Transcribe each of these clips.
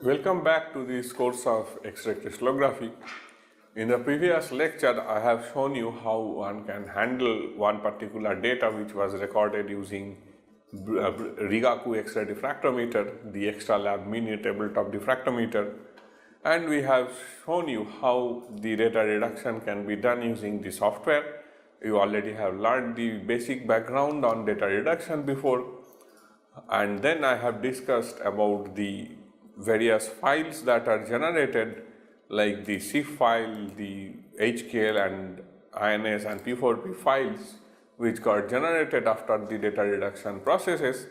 Welcome back to this course of X-ray crystallography. In the previous lecture, I have shown you how one can handle one particular data which was recorded using Rigaku X-ray diffractometer, the extra lab mini tabletop diffractometer, and we have shown you how the data reduction can be done using the software. You already have learned the basic background on data reduction before, and then I have discussed about the various files that are generated, like the CIF file, the HKL and INS and P4P files which got generated after the data reduction processes.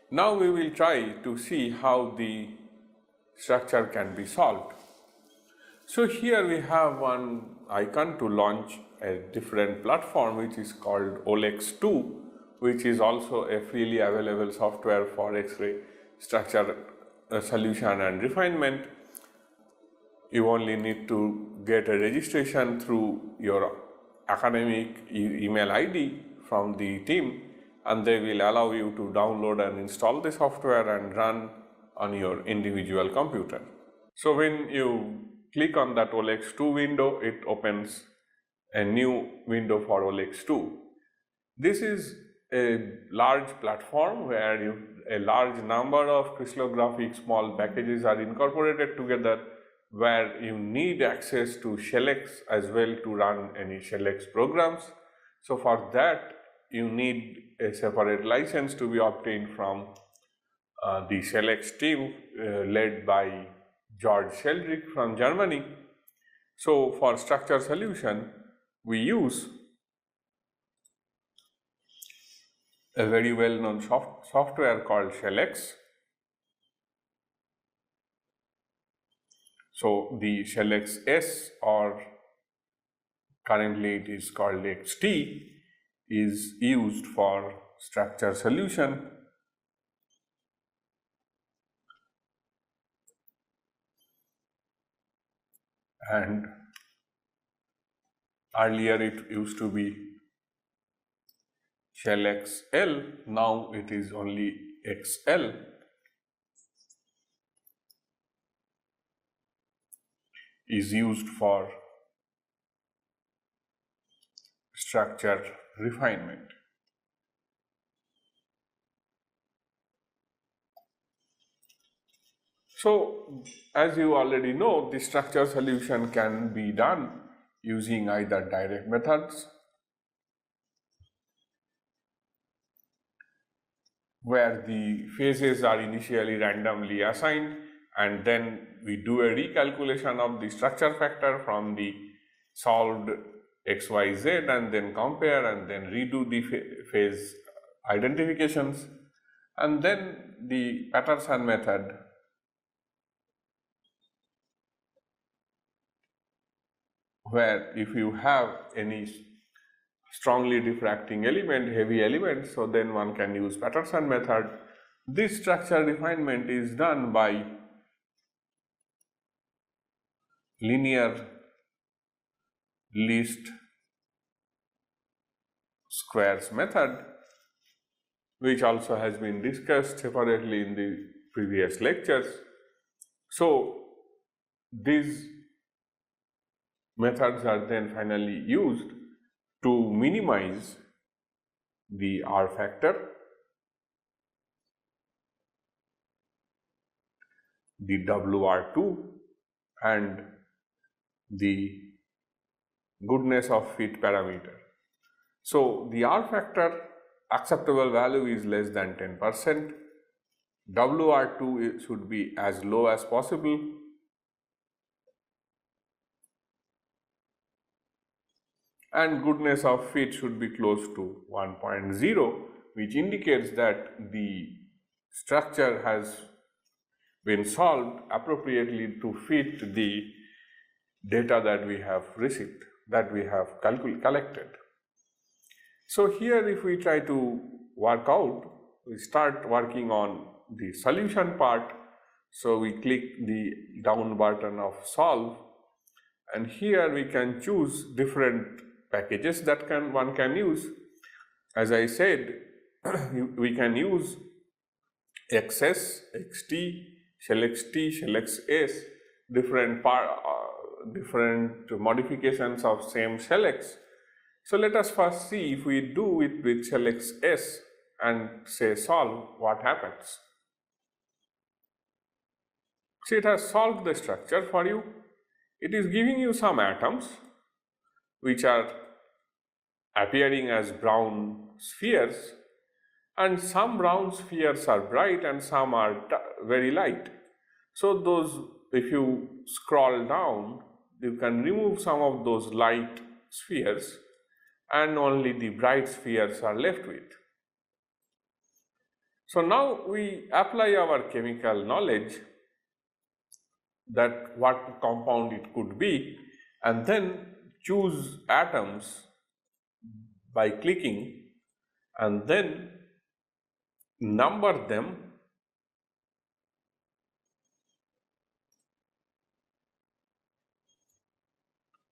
Now we will try to see how the structure can be solved. So here we have one icon to launch a different platform which is called OLEX2, which is also a freely available software for X-ray structure solution and refinement. You only need to get a registration through your academic email ID from the team, and they will allow you to download and install the software and run on your individual computer. So when you click on that OLEX2 window, it opens a new window for OLEX2. This is a large platform where a large number of crystallographic small packages are incorporated together, where you need access to ShellX as well to run any ShellX programs. So for that you need a separate license to be obtained from the ShellX team led by George Sheldrick from Germany. So for structure solution we use a very well-known software called ShellX. So the ShellX S, or currently it is called XT, is used for structure solution. And earlier it used to be ShellX L, now it is only XL. Is used for structure refinement. So as you already know, the structure solution can be done using either direct methods, where the phases are initially randomly assigned, and then we do a recalculation of the structure factor from the solved XYZ, and then compare and then redo the phase identifications. And then the Patterson method, where if you have any strongly diffracting element, heavy element, so then one can use Patterson method. This structure refinement is done by linear least squares method, which also has been discussed separately in the previous lectures. So these methods are then finally used to minimize the R factor, the WR2, and the goodness of fit parameter. So the R factor acceptable value is less than 10%, WR2 should be as low as possible, and goodness of fit should be close to 1.0, which indicates that the structure has been solved appropriately to fit the data that we have received, that we have collected. So here if we try to work out, we start working on the solution part. So we click the down button of solve, and here we can choose different packages that one can use. As I said, we can use XS, XT, shell Xt, shell Xs, different modifications of same shell X. So let us first see if we do it with shell Xs and say solve, what happens. See, it has solved the structure for you. It is giving you some atoms which are appearing as brown spheres, and some brown spheres are bright and some are very light. So those, if you scroll down, you can remove some of those light spheres and only the bright spheres are left with. So now we apply our chemical knowledge that what compound it could be, and then choose atoms by clicking and then number them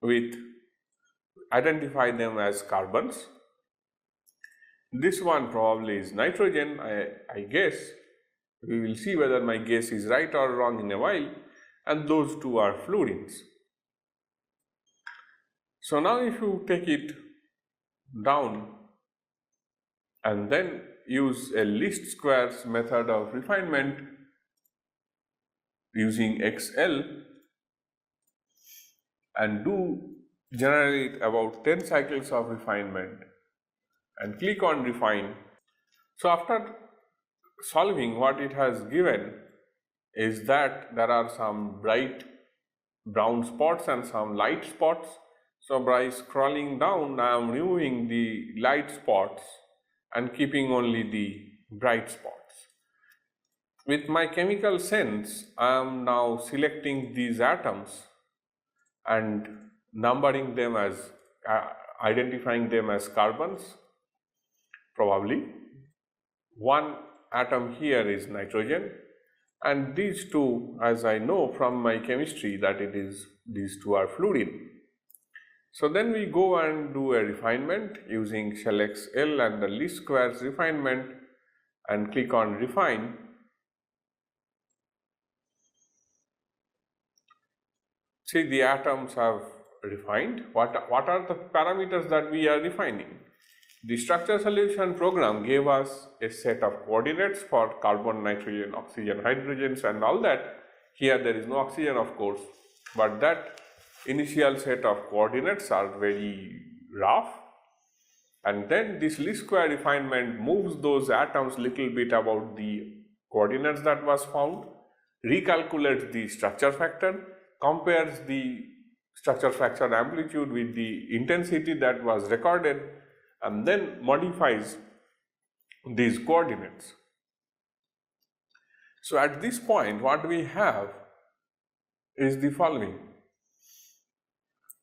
with, identify them as carbons. This one probably is nitrogen, I guess. We will see whether my guess is right or wrong in a while. And those two are fluorines. So now if you take it down and then use a least squares method of refinement using XL and do generate about 10 cycles of refinement and click on refine. So after solving, what it has given is that there are some bright brown spots and some light spots. So by scrolling down, I am removing the light spots and keeping only the bright spots. With my chemical sense, I am now selecting these atoms and numbering them as, identifying them as carbons. Probably one atom here is nitrogen, and these two, as I know from my chemistry, that it is, these two are fluorine. So then we go and do a refinement using shell XL and the least squares refinement and click on refine. See, the atoms have refined. What are the parameters that we are refining? The structure solution program gave us a set of coordinates for carbon, nitrogen, oxygen, hydrogens and all that. Here there is no oxygen, of course, but that initial set of coordinates are very rough, and then this least square refinement moves those atoms little bit about the coordinates that was found, recalculates the structure factor, compares the structure factor amplitude with the intensity that was recorded, and then modifies these coordinates. So at this point, what we have is the following.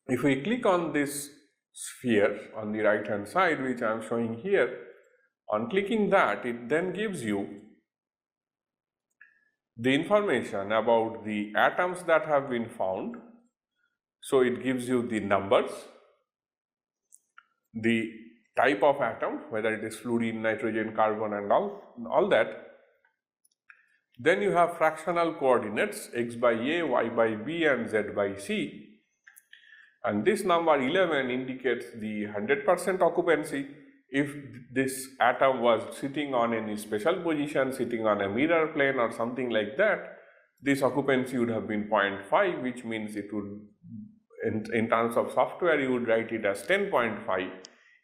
If we click on this sphere on the right hand side, which I am showing here, on clicking that, it then gives you the information about the atoms that have been found. So it gives you the numbers, the type of atom, whether it is fluorine, nitrogen, carbon and all that. Then you have fractional coordinates x by a, y by b and z by c. And this number 11 indicates the 100% occupancy. If this atom was sitting on any special position, sitting on a mirror plane or something like that, this occupancy would have been 0.5, which means it would, in terms of software, you would write it as 10.5.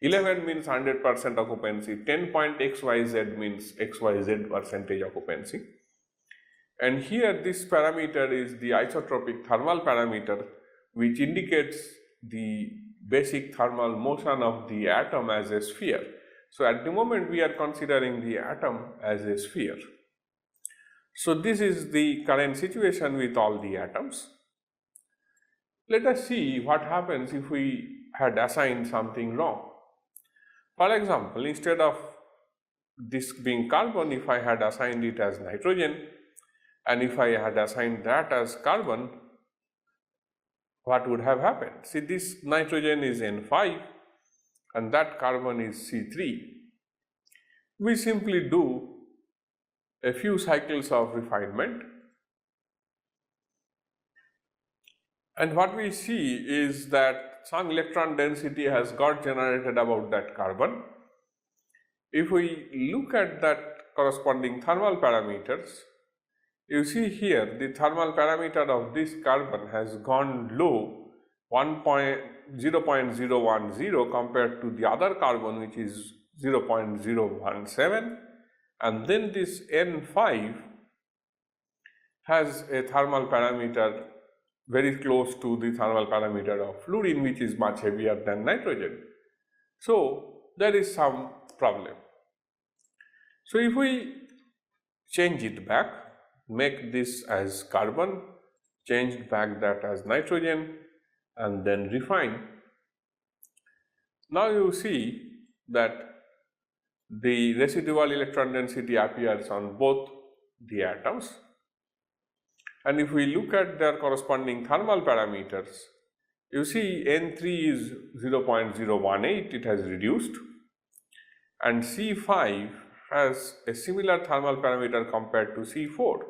11 means 100% occupancy, 10.xyz means xyz percentage occupancy. And here this parameter is the isotropic thermal parameter, which indicates the basic thermal motion of the atom as a sphere. So at the moment we are considering the atom as a sphere. So this is the current situation with all the atoms. Let us see what happens if we had assigned something wrong. For example, instead of this being carbon, if I had assigned it as nitrogen, and if I had assigned that as carbon, what would have happened? See, this nitrogen is N5 and that carbon is C3. We simply do a few cycles of refinement And what we see is that some electron density has got generated about that carbon. If we look at that corresponding thermal parameters, you see here the thermal parameter of this carbon has gone low 0.010 compared to the other carbon, which is 0.017, and then this N5 has a thermal parameter very close to the thermal parameter of fluorine, which is much heavier than nitrogen. So there is some problem. So if we change it back, make this as carbon, change back that as nitrogen, and then refine, now you see that the residual electron density appears on both the atoms. And if we look at their corresponding thermal parameters, you see N3 is 0.018, it has reduced, and C5 has a similar thermal parameter compared to C4.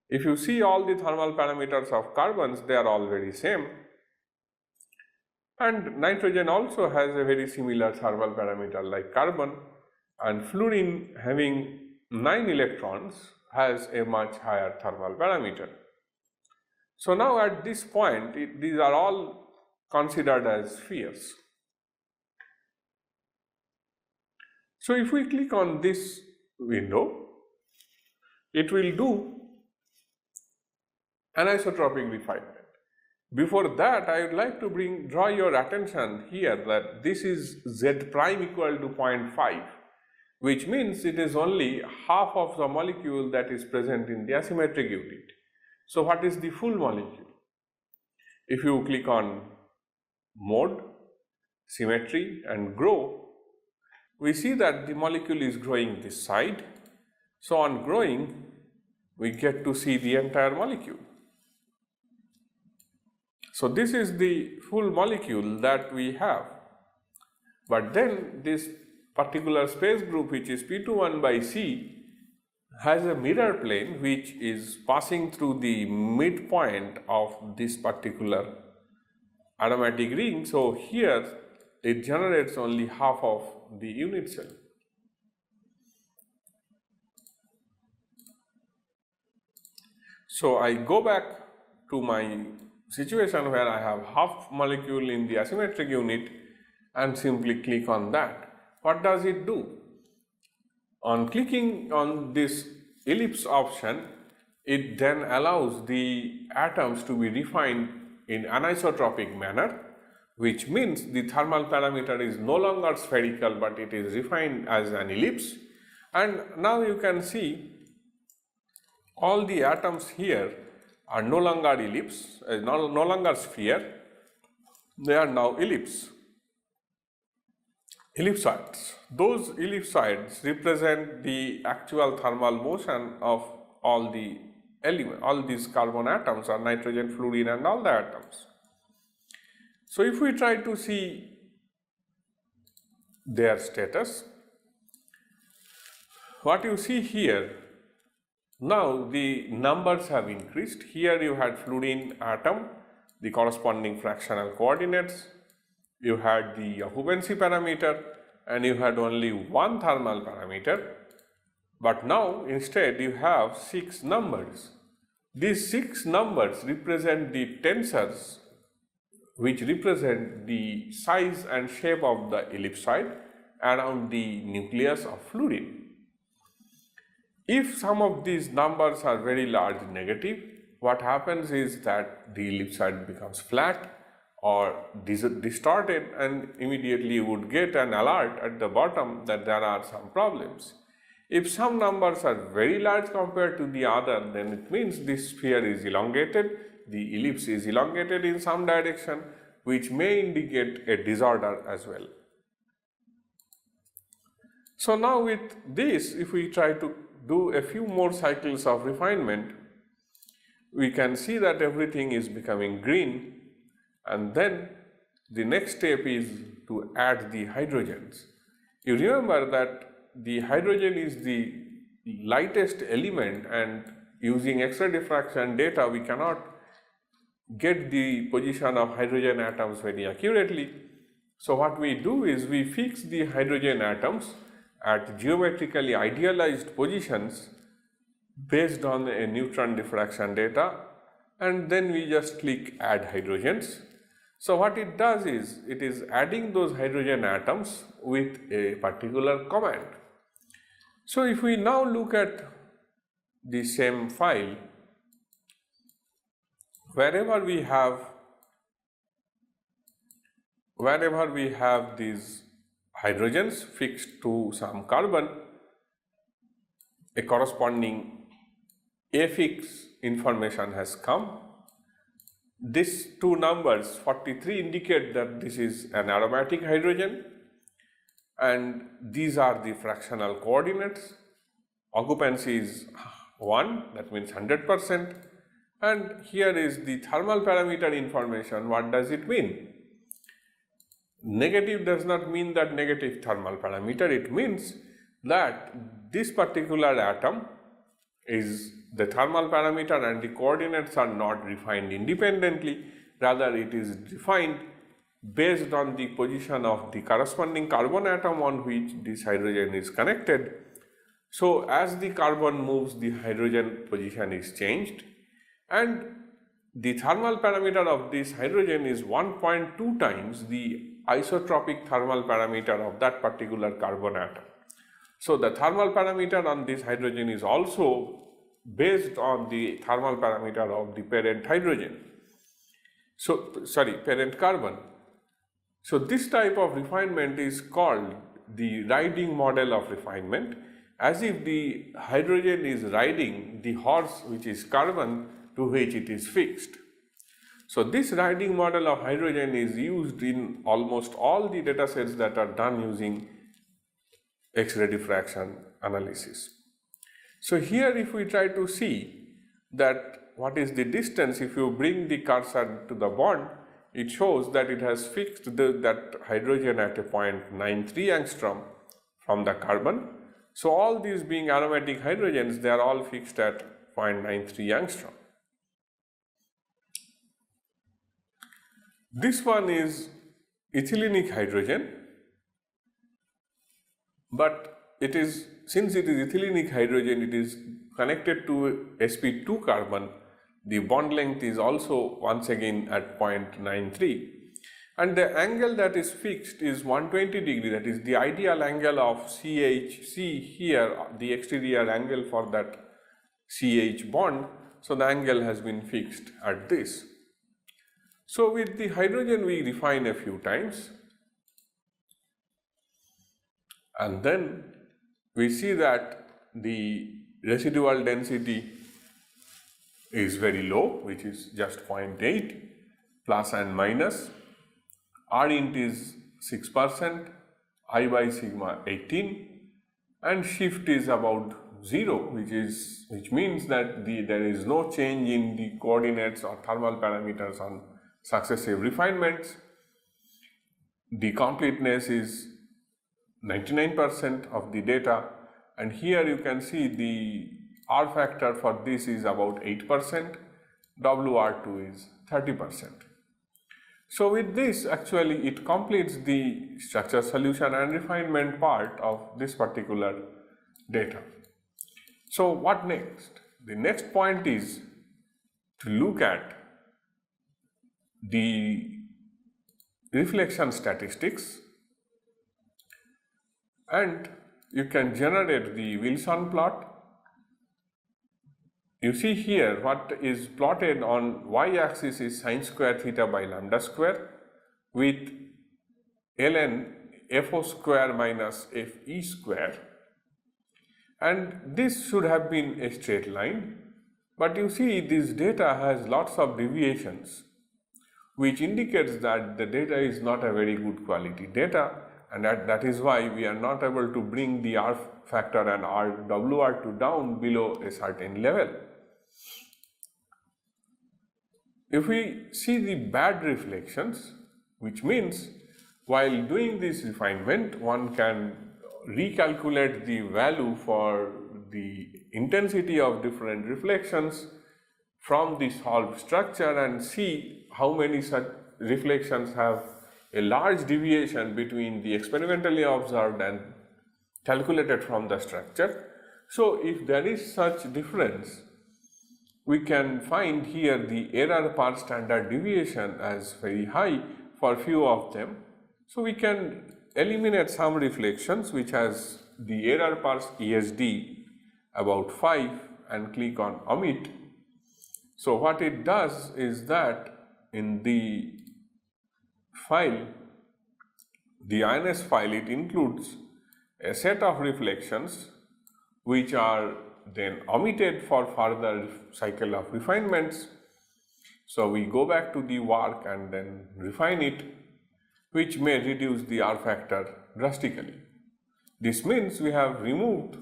If you see all the thermal parameters of carbons, they are all very same, and nitrogen also has a very similar thermal parameter like carbon, and fluorine, having 9 electrons, has a much higher thermal parameter. So now at this point, these are all considered as spheres. So if we click on this window, it will do anisotropic refinement. Before that, I would like to draw your attention here that this is Z prime equal to 0.5, which means it is only half of the molecule that is present in the asymmetric unit. So what is the full molecule? If you click on mode, symmetry, and grow, we see that the molecule is growing this side. So on growing, we get to see the entire molecule. So this is the full molecule that we have. But then this particular space group, which is P21 by C, has a mirror plane which is passing through the midpoint of this particular aromatic ring. So here it generates only half of the unit cell. So I go back to my situation where I have half molecule in the asymmetric unit and simply click on that. What does it do? On clicking on this ellipse option, it then allows the atoms to be refined in anisotropic manner, which means the thermal parameter is no longer spherical, but it is refined as an ellipse. And now you can see all the atoms here are no longer ellipse, no longer sphere, they are now ellipsoids. Those ellipsoids represent the actual thermal motion of all the elements, all these carbon atoms or nitrogen, fluorine, and all the atoms. So if we try to see their status, what you see here, now the numbers have increased. Here you had fluorine atom, the corresponding fractional coordinates, you had the occupancy parameter, and you had only one thermal parameter. But now instead you have 6 numbers. These 6 numbers represent the tensors, which represent the size and shape of the ellipsoid around the nucleus of fluorine. If some of these numbers are very large negative, what happens is that the ellipsoid becomes flat or distorted, and immediately you would get an alert at the bottom that there are some problems. If some numbers are very large compared to the other, then it means this sphere is elongated, the ellipse is elongated in some direction, which may indicate a disorder as well. So now with this, if we try to do a few more cycles of refinement, we can see that everything is becoming green, and then the next step is to add the hydrogens. You remember that the hydrogen is the lightest element, and using X-ray diffraction data we cannot get the position of hydrogen atoms very accurately. So what we do is we fix the hydrogen atoms at geometrically idealized positions based on a neutron diffraction data, and then we just click add hydrogens. So what it does is it is adding those hydrogen atoms with a particular command. So if we now look at the same file, wherever we have these hydrogens fixed to some carbon, a corresponding affix information has come. These two numbers 43 indicate that this is an aromatic hydrogen, and these are the fractional coordinates. Occupancy is 1, that means 100%, and here is the thermal parameter information. What does it mean? Negative does not mean that negative thermal parameter. It means that this particular atom is the thermal parameter and the coordinates are not defined independently, rather it is defined based on the position of the corresponding carbon atom on which this hydrogen is connected. So as the carbon moves, the hydrogen position is changed, and the thermal parameter of this hydrogen is 1.2 times the isotropic thermal parameter of that particular carbon atom. So the thermal parameter on this hydrogen is also based on the thermal parameter of the parent hydrogen. So, parent carbon. So this type of refinement is called the riding model of refinement, as if the hydrogen is riding the horse which is carbon to which it is fixed. So this riding model of hydrogen is used in almost all the data sets that are done using X-ray diffraction analysis. So here if we try to see that what is the distance, if you bring the cursor to the bond, it shows that it has fixed that hydrogen at a 0.93 angstrom from the carbon. So all these being aromatic hydrogens, they are all fixed at 0.93 angstrom. This one is ethylenic hydrogen, but it is, since it is ethylenic hydrogen, it is connected to sp2 carbon. The bond length is also once again at 0.93, and the angle that is fixed is 120 degree, that is the ideal angle of CH. Here the exterior angle for that CH bond, so the angle has been fixed at this. So with the hydrogen we refine a few times, and then we see that the residual density is very low, which is just 0.8 plus and minus. R int is 6%, I by sigma 18, and shift is about 0, which means that there is no change in the coordinates or thermal parameters on successive refinements. The completeness is 99% of the data, and here you can see the R factor for this is about 8%, WR2 is 30%. So with this, actually it completes the structure, solution and refinement part of this particular data. So what next? The next point is to look at the reflection statistics, and you can generate the Wilson plot. You see here what is plotted on y-axis is sin square theta by lambda square with ln fo square minus fe square, and this should have been a straight line, but you see this data has lots of deviations, which indicates that the data is not a very good quality data, and that is why we are not able to bring the R factor and WR2 down below a certain level. If we see the bad reflections, which means while doing this refinement, one can recalculate the value for the intensity of different reflections from the solved structure and see how many such reflections have a large deviation between the experimentally observed and calculated from the structure. So if there is such difference, we can find here the error per standard deviation as very high for few of them. So we can eliminate some reflections which has the error per ESD about 5 and click on omit. So what it does is that in the file, the INS file, it includes a set of reflections which are then omitted for further cycle of refinements. So we go back to the work and then refine it, which may reduce the R factor drastically. This means we have removed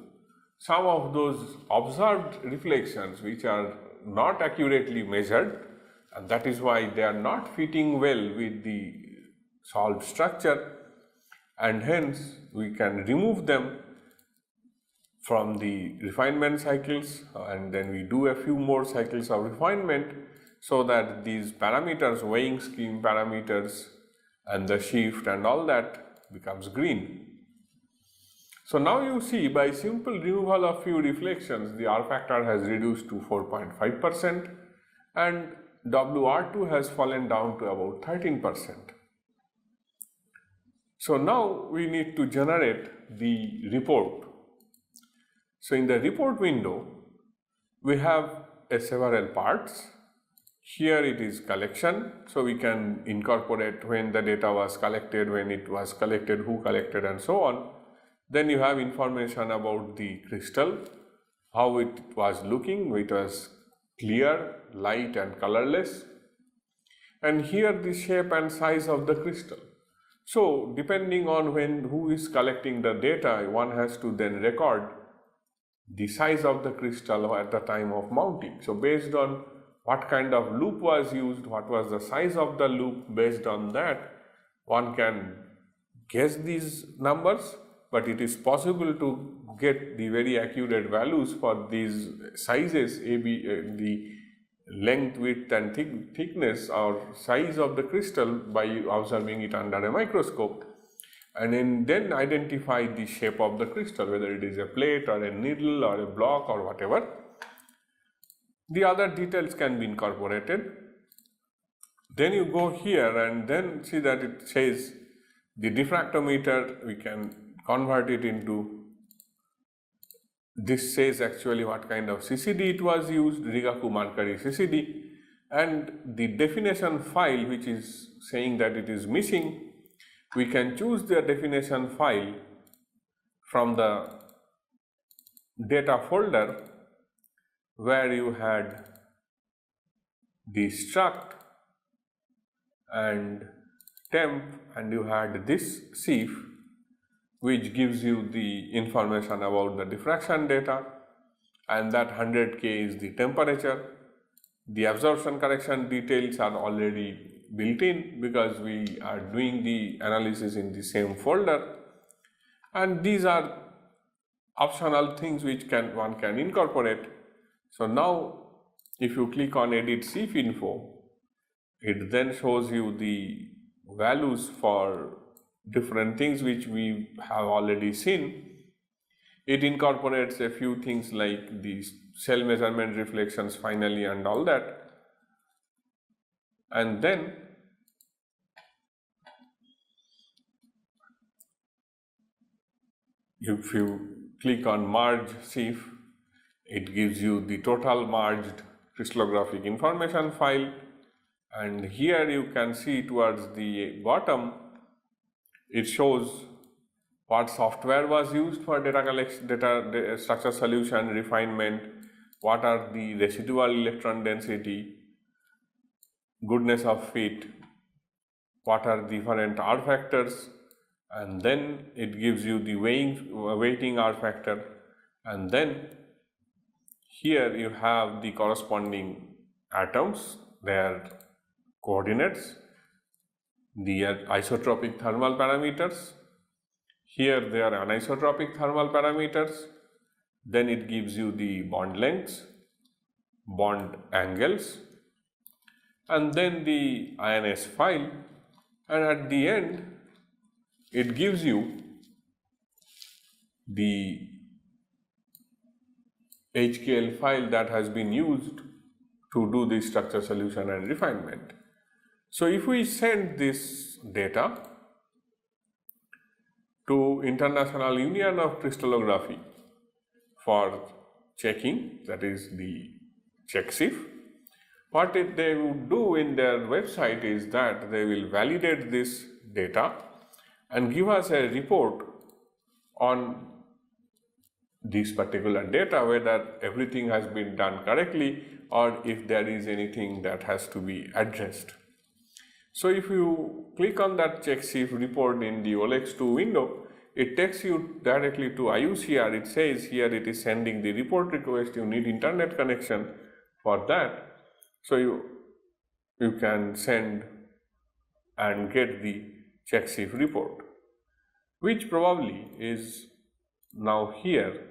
some of those observed reflections which are not accurately measured, and that is why they are not fitting well with the solved structure, and hence we can remove them from the refinement cycles, and then we do a few more cycles of refinement so that these parameters, weighing scheme parameters and the shift and all that becomes green. So now you see, by simple removal of few reflections, the R factor has reduced to 4.5% and WR2 has fallen down to about 13%. So now we need to generate the report. So in the report window, we have several parts. Here it is collection, so we can incorporate when the data was collected, when it was collected, who collected, and so on. Then you have information about the crystal, how it was looking, it was clear, light and colorless. And here the shape and size of the crystal. So depending on who is collecting the data, one has to then record the size of the crystal at the time of mounting. So based on what kind of loop was used, what was the size of the loop, based on that one can guess these numbers, but it is possible to get the very accurate values for these sizes, the length, width and thickness or size of the crystal by observing it under a microscope, and then identify the shape of the crystal, whether it is a plate or a needle or a block or whatever. The other details can be incorporated. Then you go here and then see that it says the diffractometer, we can convert it into, this says actually what kind of CCD it was used, Rigaku Mercury CCD, and the definition file which is saying that it is missing, we can choose the definition file from the data folder where you had the struct and temp and you had this CIF, which gives you the information about the diffraction data, and that 100K is the temperature. The absorption correction details are already built in because we are doing the analysis in the same folder, and these are optional things which one can incorporate. So now if you click on edit CIF info, it then shows you the values for different things which we have already seen. It incorporates a few things like the cell measurement reflections finally and all that. And then if you click on merge CIF, it gives you the total merged crystallographic information file, and here you can see towards the bottom it shows what software was used for data collection, data structure solution, refinement, what are the residual electron density, goodness of fit, what are different R factors, and then it gives you the weighting R factor, and then here you have the corresponding atoms, their coordinates, the isotropic thermal parameters. Here they are anisotropic thermal parameters. Then it gives you the bond lengths, bond angles, and then the INS file, and at the end it gives you the HKL file that has been used to do the structure solution and refinement. So if we send this data to International Union of Crystallography for checking, that is the CheckSIF, what they would do in their website is that they will validate this data and give us a report on this particular data, whether everything has been done correctly or if there is anything that has to be addressed. So if you click on that CheckSIF report in the OLX2 window, it takes you directly to IUCR. It says here it is sending the report request. You need internet connection for that. So you can send and get the CheckSIF report, which probably is now here.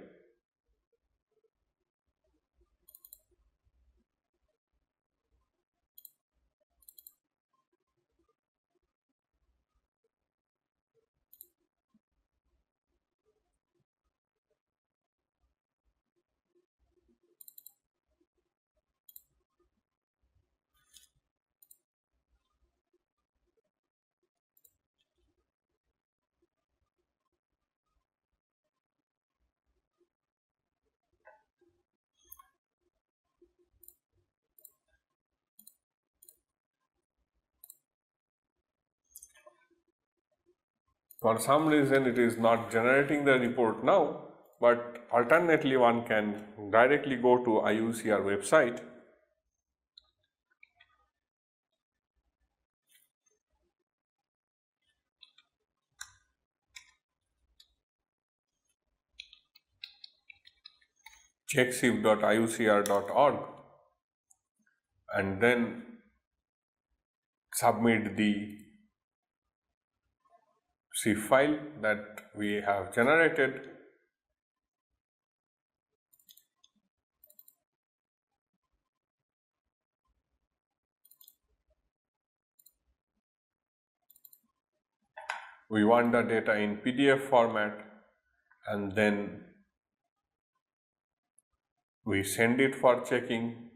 For some reason it is not generating the report now, but alternately one can directly go to IUCR website checksif.iucr.org and then submit the SIF file that we have generated. We want the data in PDF format, and then we send it for checking.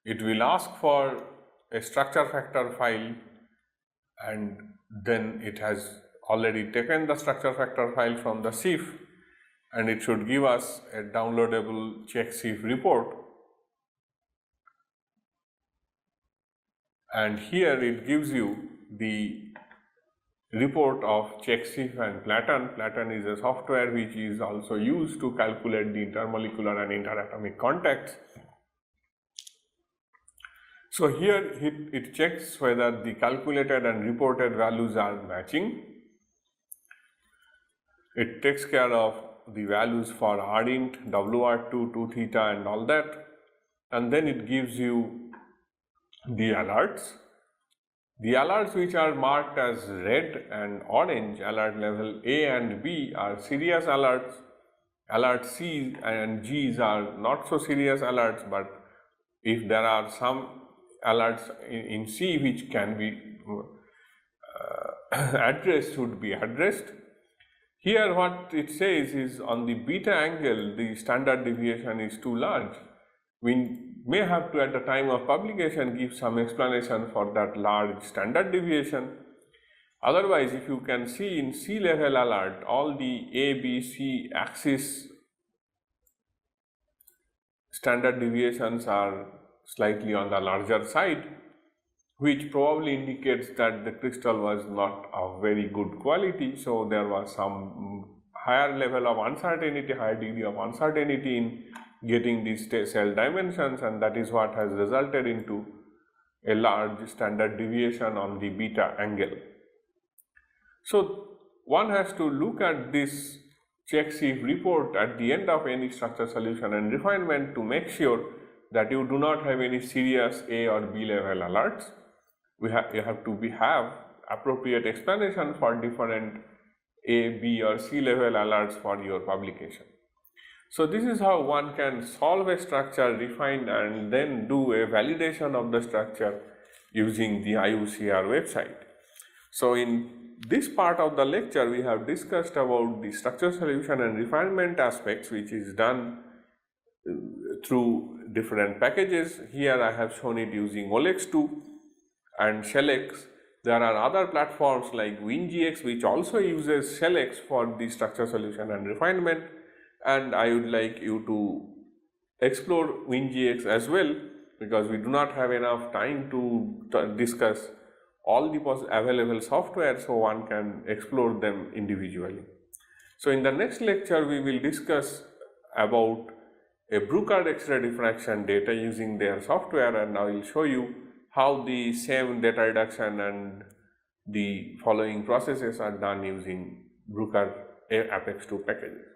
It will ask for a structure factor file, and then it has already taken the structure factor file from the SIF, and it should give us a downloadable CheckSIF report. And here it gives you the report of CheckSIF and Platon. Platon is a software which is also used to calculate the intermolecular and interatomic contacts. So here it checks whether the calculated and reported values are matching. It takes care of the values for RINT, WR2, 2 theta and all that, and then it gives you the alerts. The alerts which are marked as red and orange, alert level A and B, are serious alerts. Alert C and Gs are not so serious alerts, but if there are some alerts in C which can be addressed, should be addressed. Here what it says is on the beta angle the standard deviation is too large. We may have to, at the time of publication, give some explanation for that large standard deviation. Otherwise, if you can see in C level alert, all the A, B, C axis standard deviations are slightly on the larger side, which probably indicates that the crystal was not of very good quality. So there was some higher level of uncertainty, higher degree of uncertainty in getting these cell dimensions, and that is what has resulted into a large standard deviation on the beta angle. So one has to look at this CheckSIF report at the end of any structure solution and refinement to make sure that you do not have any serious A or B level alerts. You have to have appropriate explanation for different A, B or C level alerts for your publication. So this is how one can solve a structure, refine and then do a validation of the structure using the IUCR website. So in this part of the lecture, we have discussed about the structure solution and refinement aspects, which is done through different packages. Here I have shown it using OLEX2 and ShellX. There are other platforms like WinGX which also uses ShellX for the structure solution and refinement, and I would like you to explore WinGX as well, because we do not have enough time to discuss all the available software, so one can explore them individually. So in the next lecture we will discuss about a Bruker X-ray diffraction data using their software, and I will show you how the same data reduction and the following processes are done using Bruker Apex 2 packages.